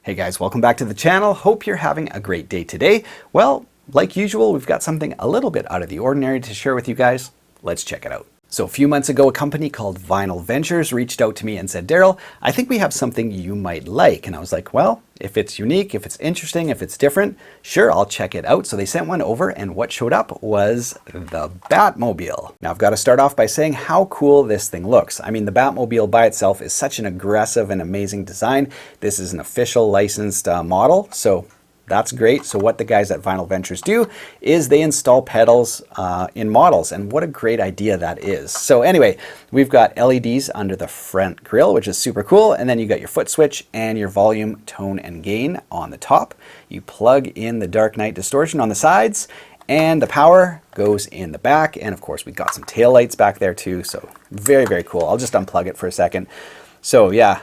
Hey guys, welcome back to the channel. Hope you're having a great day today. Well, like usual, we've got something a little bit out of the ordinary to share with you guys. Let's check it out. So a few months ago, a company called Vinyl Ventures reached out to me and said, Daryl, I think we have something you might like. And I was like, well, if it's unique, if it's interesting, if it's different, sure, I'll check it out. So they sent one over and what showed up was the Batmobile. Now I've got to start off by saying how cool this thing looks. I mean, the Batmobile by itself is such an aggressive and amazing design. This is an official licensed model. So that's great. So what the guys at Vinyl Ventures do is they install pedals in models, and what a great idea that is. So anyway, we've got LEDs under the front grille, which is super cool, and then you got your foot switch and your volume, tone, and gain on the top. You plug in the Dark Knight distortion on the sides, and the power goes in the back, and of course we've got some tail lights back there too, so very, very cool. I'll just unplug it for a second. So yeah,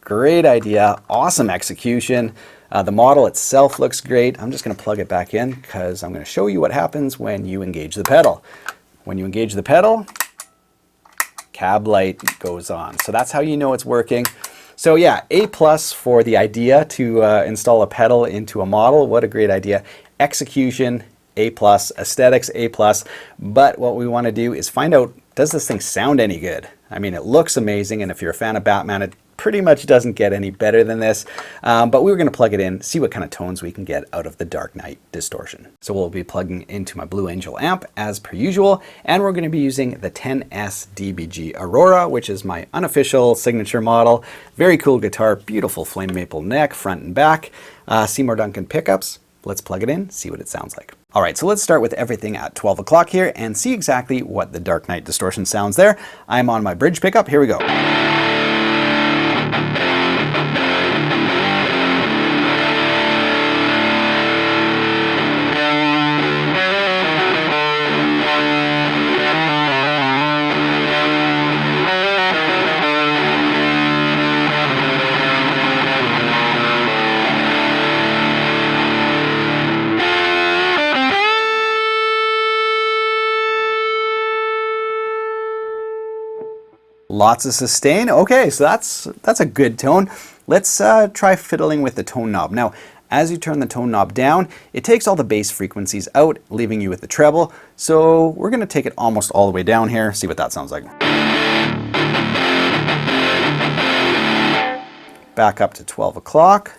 great idea, awesome execution. The model itself looks great. I'm just going to plug it back in because I'm going to show you what happens when you engage the pedal. When you engage the pedal, cab light goes on. So that's how you know it's working. So yeah, A+ for the idea to install a pedal into a model. What a great idea. Execution, A+, aesthetics, A+. But what we want to do is find out, does this thing sound any good? I mean, it looks amazing, and if you're a fan of Batman, it pretty much doesn't get any better than this, but we were going to plug it in, see what kind of tones we can get out of the Dark Knight distortion. So we'll be plugging into my Blue Angel amp as per usual, and we're going to be using the 10S DBG Aurora, which is my unofficial signature model. Very cool guitar, beautiful flame maple neck, front and back, Seymour Duncan pickups. Let's plug it in, see what it sounds like. All right, so let's start with everything at 12 o'clock here and see exactly what the Dark Knight distortion sounds there. I'm on my bridge pickup, here we go. Lots of sustain. Okay, so that's a good tone. Let's try fiddling with the tone knob. Now, as you turn the tone knob down, it takes all the bass frequencies out, leaving you with the treble. So we're going to take it almost all the way down here, see what that sounds like. Back up to 12 o'clock.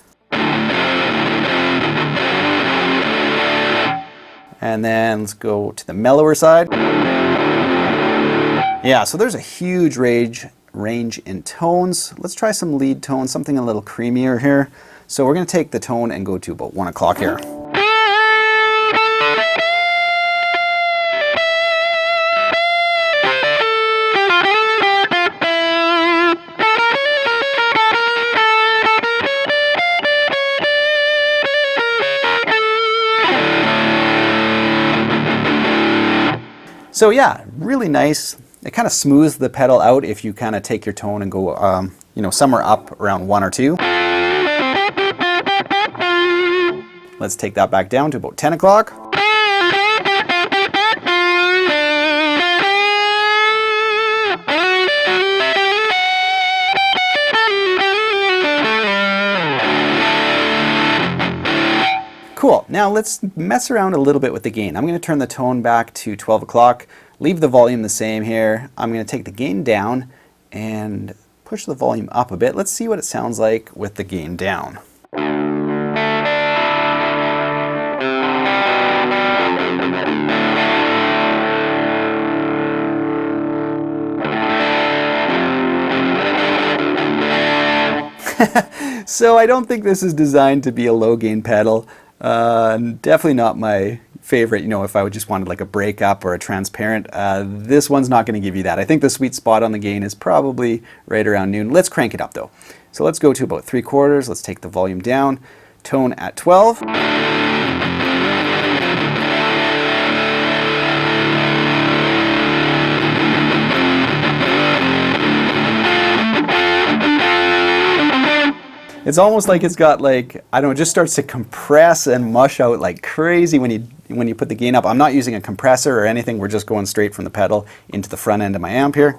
And then let's go to the mellower side. Yeah, so there's a huge range in tones. Let's try some lead tones, something a little creamier here. So we're going to take the tone and go to about 1 o'clock here. So yeah, really nice. It kind of smooths the pedal out if you kind of take your tone and go, somewhere up around 1 or 2. Let's take that back down to about 10 o'clock. Cool. Now let's mess around a little bit with the gain. I'm going to turn the tone back to 12 o'clock. Leave the volume the same here. I'm going to take the gain down and push the volume up a bit. Let's see what it sounds like with the gain down. So I don't think this is designed to be a low gain pedal. Definitely not my favorite, if I would just wanted like a breakup or a transparent. This one's not going to give you that. I think the sweet spot on the gain is probably right around noon. Let's crank it up though. So let's go to about 3/4. Let's take the volume down, tone at 12. It's almost like it's got like, I don't know, it just starts to compress and mush out like crazy when you put the gain up. I'm not using a compressor or anything. We're just going straight from the pedal into the front end of my amp here.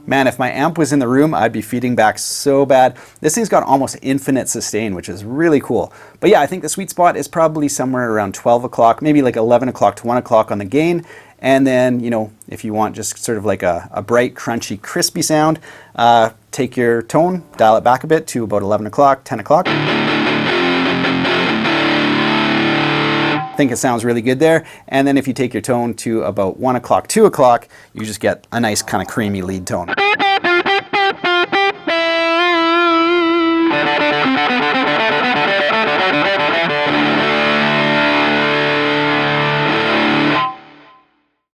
Man, if my amp was in the room, I'd be feeding back so bad. This thing's got almost infinite sustain, which is really cool. But yeah, I think the sweet spot is probably somewhere around 12 o'clock, maybe like 11 o'clock to 1 o'clock on the gain. And then, you know, if you want just sort of like a bright, crunchy, crispy sound, take your tone, dial it back a bit to about 11 o'clock, 10 o'clock. I think it sounds really good there. And then if you take your tone to about 1 o'clock, 2 o'clock, you just get a nice kind of creamy lead tone.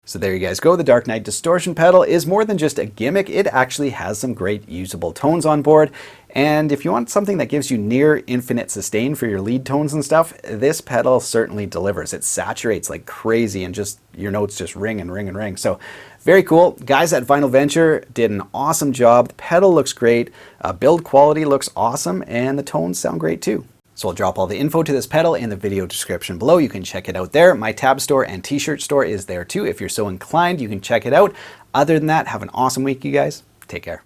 So there you guys go. The Dark Knight distortion pedal is more than just a gimmick. It actually has some great usable tones on board. And if you want something that gives you near infinite sustain for your lead tones and stuff, this pedal certainly delivers. It saturates like crazy and just your notes just ring and ring and ring. So very cool. Guys at Vinyl Venture did an awesome job. The pedal looks great. Build quality looks awesome, and the tones sound great too. So I'll drop all the info to this pedal in the video description below. You can check it out there. My tab store and t-shirt store is there too. If you're so inclined, you can check it out. Other than that, have an awesome week, you guys. Take care.